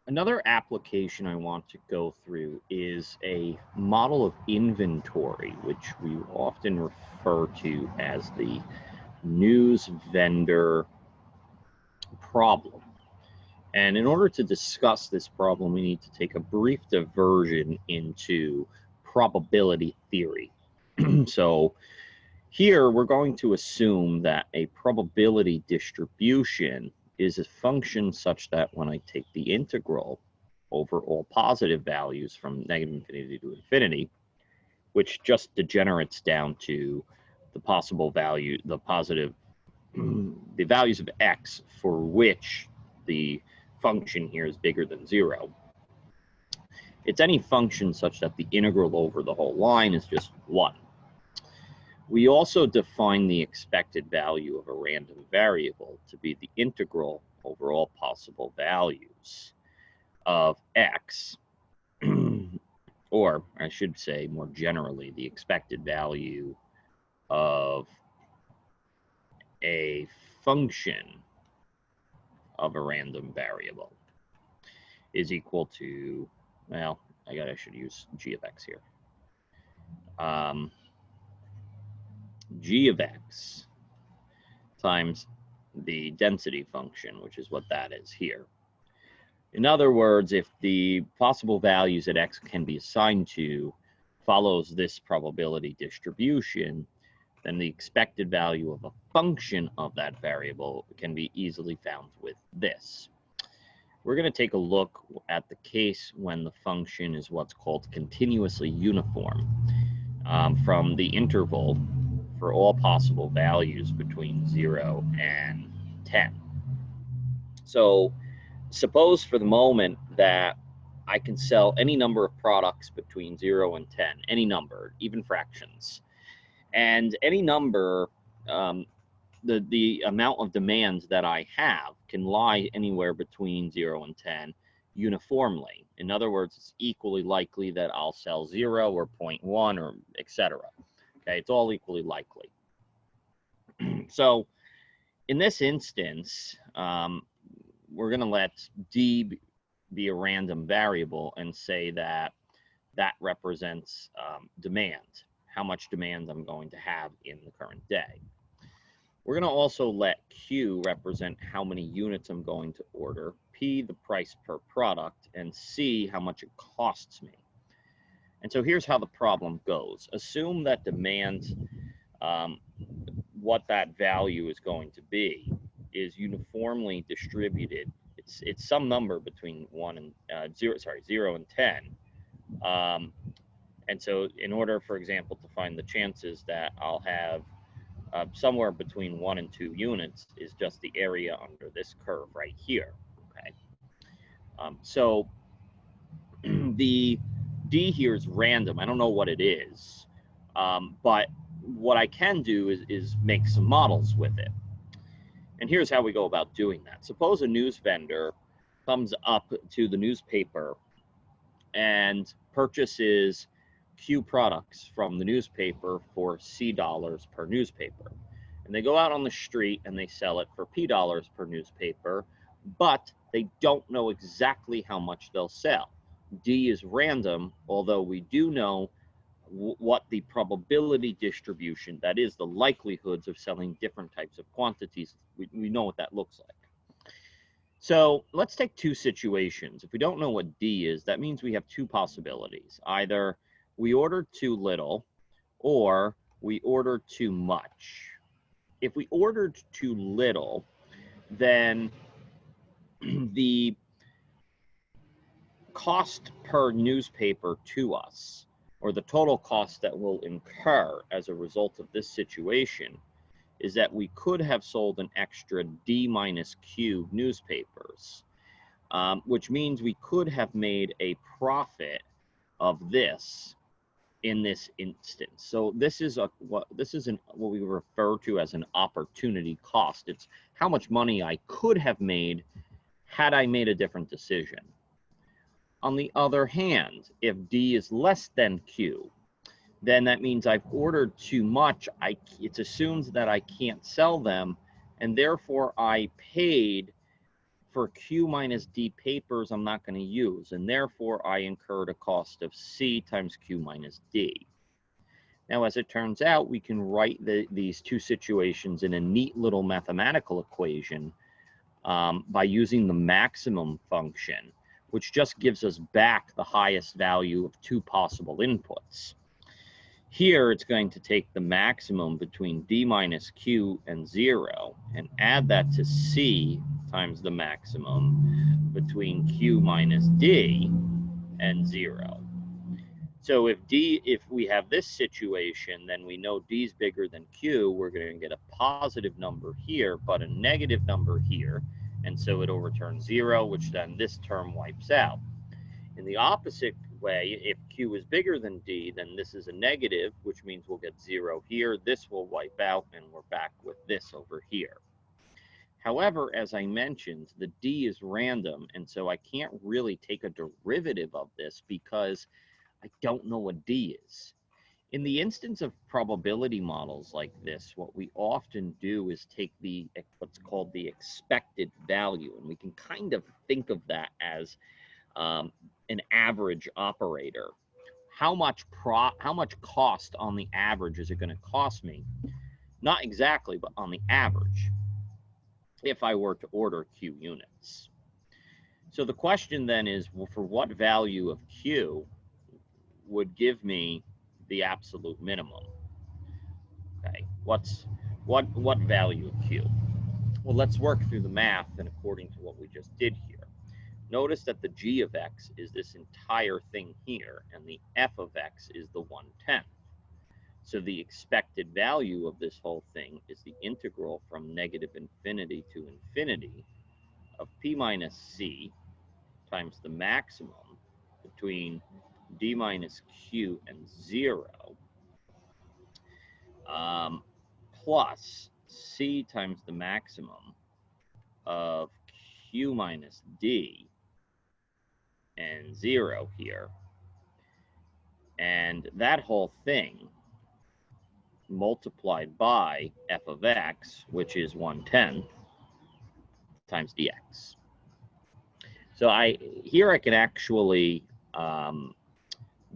Another application I want to go through is a model of inventory, which we often refer to as the Newsvendor problem. And in order to discuss this problem, we need to take a brief diversion into probability theory. So here we're going to assume that a probability distribution is a function such that when I take the integral over all positive values from negative infinity to infinity, which just degenerates down to the possible value, the values of x for which the function here is bigger than 0. It's any function such that the integral over the whole line is just 1. We also define the expected value of a random variable to be the integral over all possible values of x, or I should say more generally, the expected value of a function of a random variable is equal to, well, I should use g of x here. G of x times the density function, which is what that is here. In other words, if the possible values that x can be assigned to follows this probability distribution, then the expected value of a function of that variable can be easily found with this. We're going to take a look at the case when the function is what's called continuously uniform from the interval for all possible values between 0 and 10. So suppose for the moment that I can sell any number of products between 0 and 10, any number, even fractions. And any number, the amount of demand that I have can lie anywhere between 0 and 10 uniformly. In other words, it's equally likely that I'll sell 0 or 0.1 or etc. Okay, it's all equally likely. So in this instance, we're going to let d be a random variable and say that that represents demand, how much demand I'm going to have in the current day. We're going to also let q represent how many units I'm going to order, p the price per product, and c how much it costs me. And so here's how the problem goes. Assume that demand, what that value is going to be, is uniformly distributed. It's some number between 0 and 10. And so in order, for example, to find the chances that I'll have somewhere between 1 and 2 units is just the area under this curve right here. Okay. So the d here is random. I don't know what it is, but what I can do is make some models with it. And here's how we go about doing that. Suppose a news vendor comes up to the newspaper and purchases Q products from the newspaper for C dollars per newspaper. And they go out on the street and they sell it for P dollars per newspaper, but they don't know exactly how much they'll sell. D is random, although we do know what the probability distribution, that is the likelihoods of selling different types of quantities, we know what that looks like. So let's take two situations. If we don't know what D is, that means we have two possibilities. Either we order too little or we order too much. If we ordered too little, then the cost per newspaper to us, or the total cost that will incur as a result of this situation, is that we could have sold an extra D minus Q newspapers, which means we could have made a profit of this in this instance. So this is what we refer to as an opportunity cost. It's how much money I could have made had I made a different decision. On the other hand, if D is less than Q, then that means I've ordered too much. It's assumed that I can't sell them, and therefore I paid for Q minus D papers, I'm not going to use, and therefore I incurred a cost of C times Q minus D. Now, as it turns out, we can write these two situations in a neat little mathematical equation by using the maximum function, which just gives us back the highest value of two possible inputs. Here, it's going to take the maximum between D minus Q and 0 and add that to C times the maximum between Q minus D and 0. So if we have this situation, then we know D is bigger than Q. We're going to get a positive number here, but a negative number here. And so it'll return 0, which then this term wipes out. In the opposite way, if Q is bigger than D, then this is a negative, which means we'll get 0 here. This will wipe out, and we're back with this over here. However, as I mentioned, the D is random, and so I can't really take a derivative of this because I don't know what D is. In the instance of probability models like this, what we often do is take what's called the expected value, and we can kind of think of that as an average operator. How much cost on the average is it going to cost me? Not exactly, but on the average, if I were to order Q units. So the question then is, well, for what value of Q would give me the absolute minimum? Okay, what value of Q? Well, let's work through the math and according to what we just did here. Notice that the g of x is this entire thing here, and the f of x is the 1/10. So the expected value of this whole thing is the integral from negative infinity to infinity of p minus c times the maximum between d minus q and 0 plus c times the maximum of q minus d and 0 here. And that whole thing multiplied by f of x, which is 1/10 times dx. So here I can actually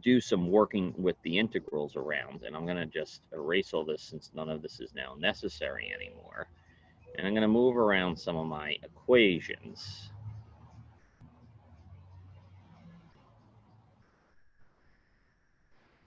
do some working with the integrals around, and I'm going to just erase all this since none of this is now necessary anymore. And I'm going to move around some of my equations.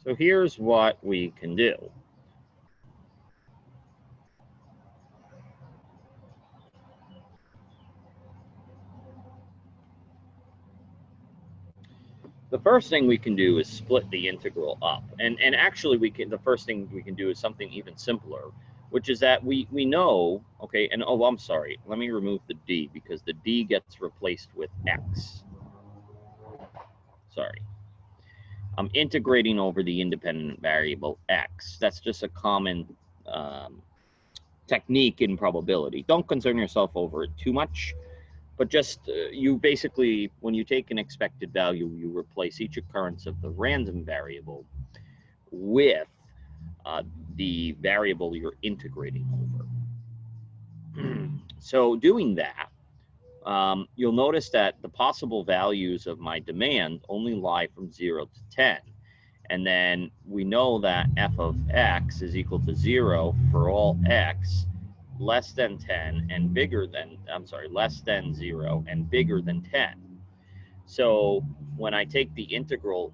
So here's what we can do. The first thing we can do is split the integral up. And actually the first thing we can do is something even simpler, which is that we know, okay, and oh, I'm sorry, let me remove the d because the d gets replaced with x. Sorry. I'm integrating over the independent variable x. That's just a common technique in probability. Don't concern yourself over it too much, but just you basically, when you take an expected value, you replace each occurrence of the random variable with the variable you're integrating over. So doing that, you'll notice that the possible values of my demand only lie from 0 to 10. And then we know that f of x is equal to 0 for all x less than 10 and bigger than, less than 0 and bigger than 10. So when I take the integral,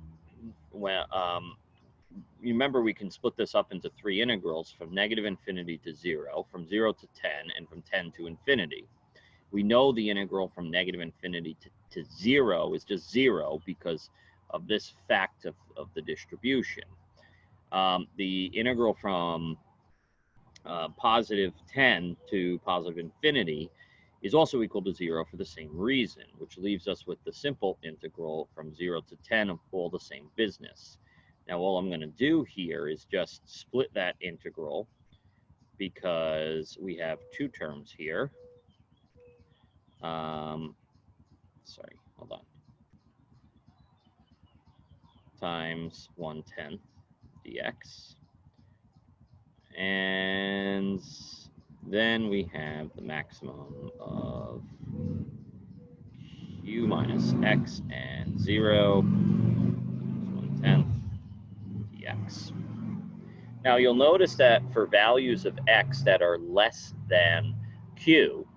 remember we can split this up into three integrals from negative infinity to 0, from 0 to 10, and from 10 to infinity. We know the integral from negative infinity to 0 is just 0 because of this fact of the distribution. The integral from positive 10 to positive infinity is also equal to 0 for the same reason, which leaves us with the simple integral from 0 to 10 of all the same business. Now, all I'm going to do here is just split that integral because we have two terms here. Sorry, hold on. Times 1/10 dx. And then we have the maximum of q minus x and 0 1/10 dx. Now you'll notice that for values of x that are less than q,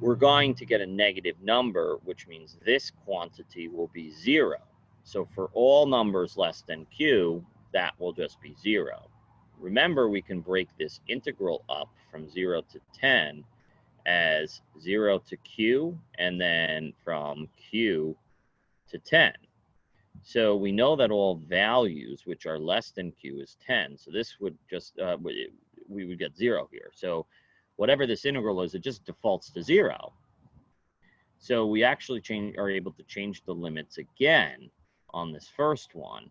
we're going to get a negative number, which means this quantity will be 0. So for all numbers less than q, that will just be 0. Remember, we can break this integral up from 0 to 10 as 0 to q, and then from q to 10. So we know that all values which are less than q is 10. So this would just, we would get 0 here. So whatever this integral is, it just defaults to 0. So we actually are able to change the limits again on this first one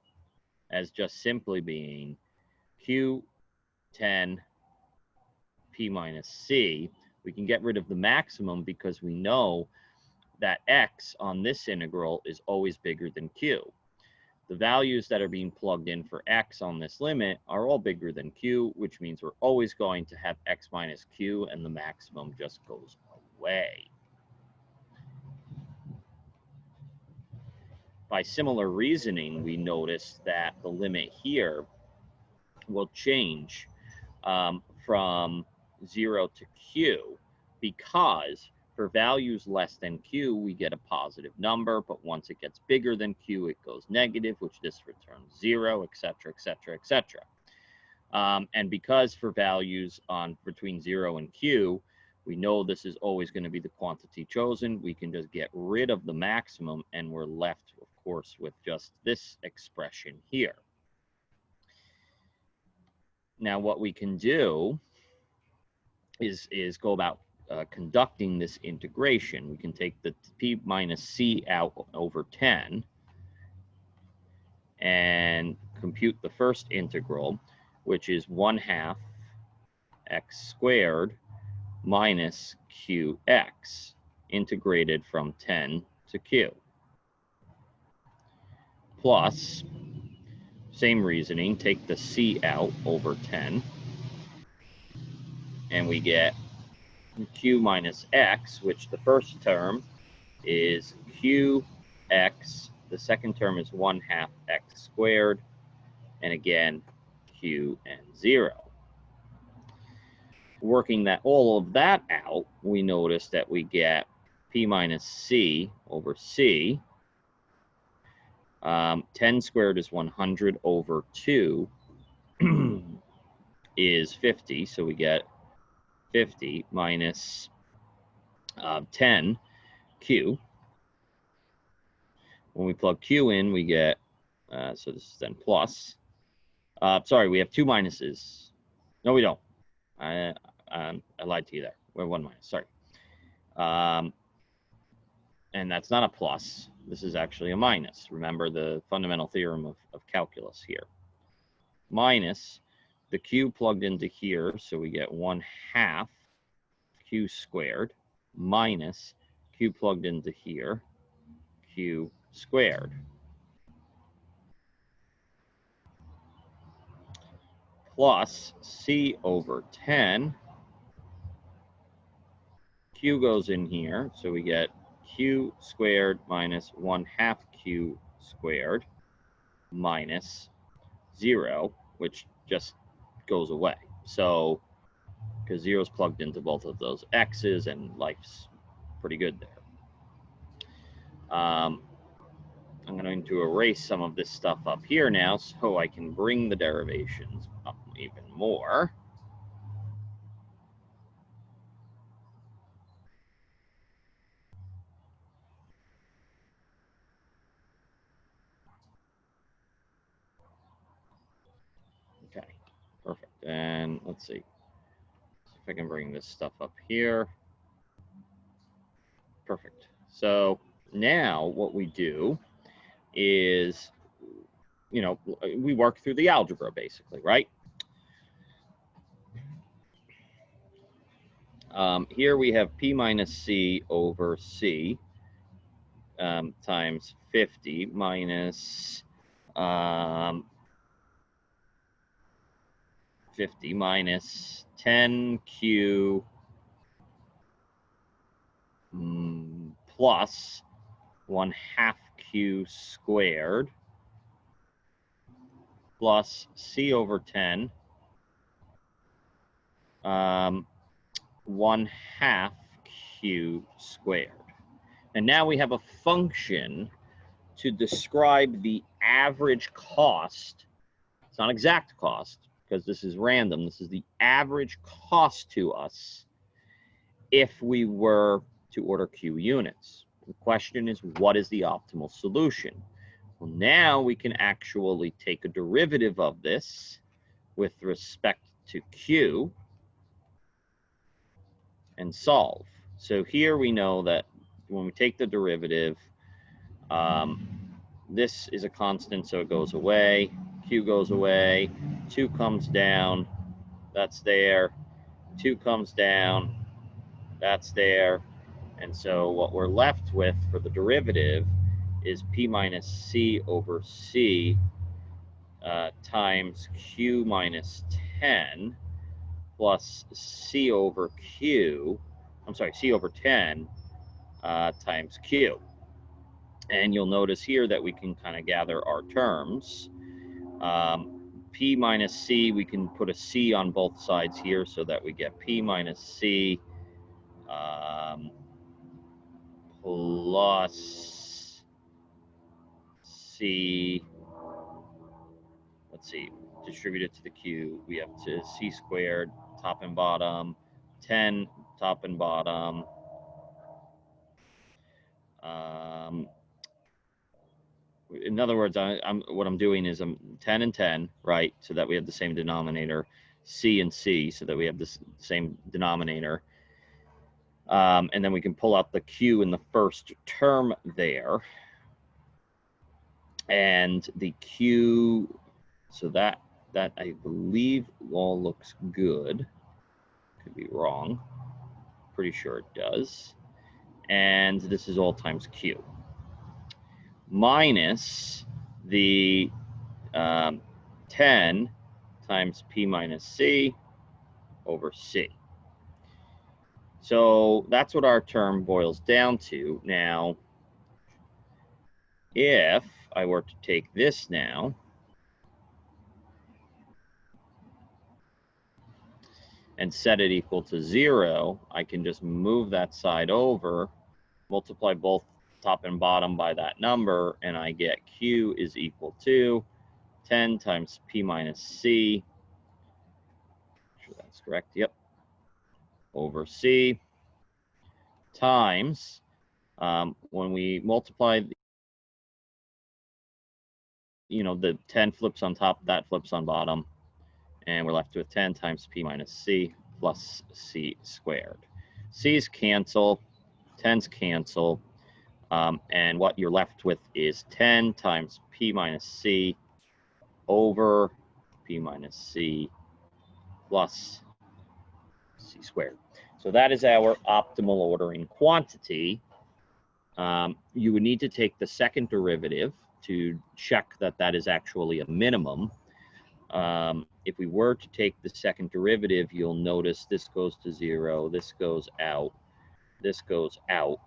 as just simply being q10 p minus c. We can get rid of the maximum because we know that x on this integral is always bigger than q. The values that are being plugged in for x on this limit are all bigger than q, which means we're always going to have x minus q, and the maximum just goes away. By similar reasoning, we notice that the limit here will change from 0 to q, because for values less than q, we get a positive number, but once it gets bigger than q, it goes negative, which this returns 0, etc., etc., etc. And because for values on between 0 and q, we know this is always going to be the quantity chosen, we can just get rid of the maximum, and we're left, of course, with just this expression here. Now, what we can do is go about conducting this integration. We can take the p minus c out over 10 and compute the first integral, which is 1/2 x squared minus qx, integrated from 10 to q, plus, same reasoning, take the c out over 10, and we get q minus x, which the first term is qx, the second term is 1/2 x squared, and again, q and 0. Working all of that out, we notice that we get p minus c over c. 10 squared is 100 over 2 is 50, so we get 50 minus 10 q. When we plug q in, we get, so this is then plus. Sorry, we have two minuses. No, we don't. I lied to you there. We're one minus, sorry. And that's not a plus. This is actually a minus. Remember the fundamental theorem of calculus here. Minus the q plugged into here, so we get 1/2 q squared, minus q plugged into here, q squared. Plus c over 10. Q goes in here, so we get q squared minus 1/2 q squared minus 0, which just goes away. So, because 0 is plugged into both of those x's, and life's pretty good there. I'm going to erase some of this stuff up here now so I can bring the derivations up even more. Okay, perfect. And let's see if I can bring this stuff up here. Perfect. So now what we do is, we work through the algebra basically, right? Here we have p minus c over c times 50 minus 50 minus 10q plus 1/2 Q squared plus C over 10 1/2 Q squared. And now we have a function to describe the average cost. It's not exact cost because this is random. This is the average cost to us if we were to order Q units. The question is, what is the optimal solution? Well, now we can actually take a derivative of this with respect to Q and solve. So here we know that when we take the derivative, this is a constant, so it goes away. Q goes away. 2 comes down. That's there. 2 comes down. That's there. And so what we're left with for the derivative is P minus C over C times Q minus 10 plus C over Q. I'm sorry, C over 10 times Q. And you'll notice here that we can kind of gather our terms. P minus C, we can put a C on both sides here so that we get P minus C plus C, let's see, distribute it to the Q. We have to C squared, top and bottom, 10 top and bottom. In other words, what I'm doing is I'm 10 and 10, right? So that we have the same denominator, C and C, so that we have the same denominator. And then we can pull out the Q in the first term there. And the Q, so that I believe all looks good. Could be wrong. Pretty sure it does. And this is all times Q. Minus the 10 times P minus C over C. So that's what our term boils down to. Now, if I were to take this now and set it equal to 0, I can just move that side over, multiply both top and bottom by that number, and I get Q is equal to 10 times P minus C. Make sure that's correct. Yep. Over C times, when we multiply, the 10 flips on top, that flips on bottom, and we're left with 10 times P minus C plus C squared. C's cancel, 10's cancel, and what you're left with is 10 times P minus C over P minus C plus C squared. So that is our optimal ordering quantity. You would need to take the second derivative to check that that is actually a minimum. If we were to take the second derivative, you'll notice this goes to 0, this goes out, this goes out.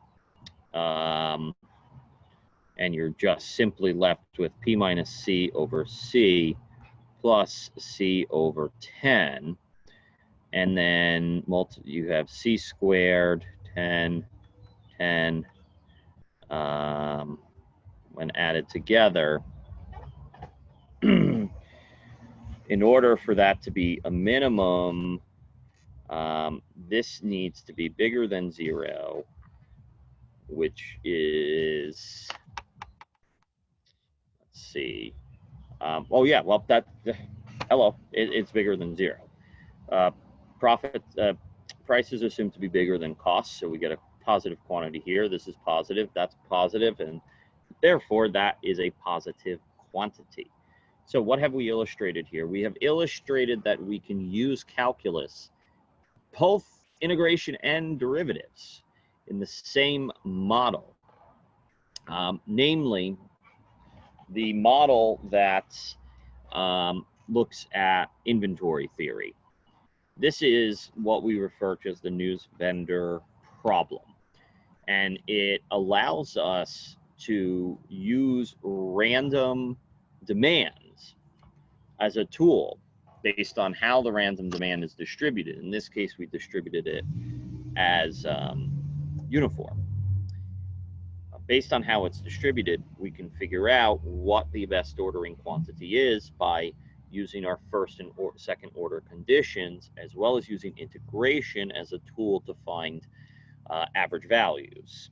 And you're just simply left with P minus C over C plus C over 10. And then you have C squared, 10, 10, when added together. In order for that to be a minimum, this needs to be bigger than 0, which is, let's see. Oh yeah, well hello, it's bigger than 0. Price is assumed to be bigger than cost, so we get a positive quantity here. This is positive, that's positive, and therefore that is a positive quantity. So what have we illustrated here? We have illustrated that we can use calculus, both integration and derivatives, in the same model. Namely, the model that looks at inventory theory. This is what we refer to as the Newsvendor problem. And it allows us to use random demands as a tool based on how the random demand is distributed. In this case, we distributed it as uniform. Based on how it's distributed, we can figure out what the best ordering quantity is by using our first and second order conditions, as well as using integration as a tool to find average values.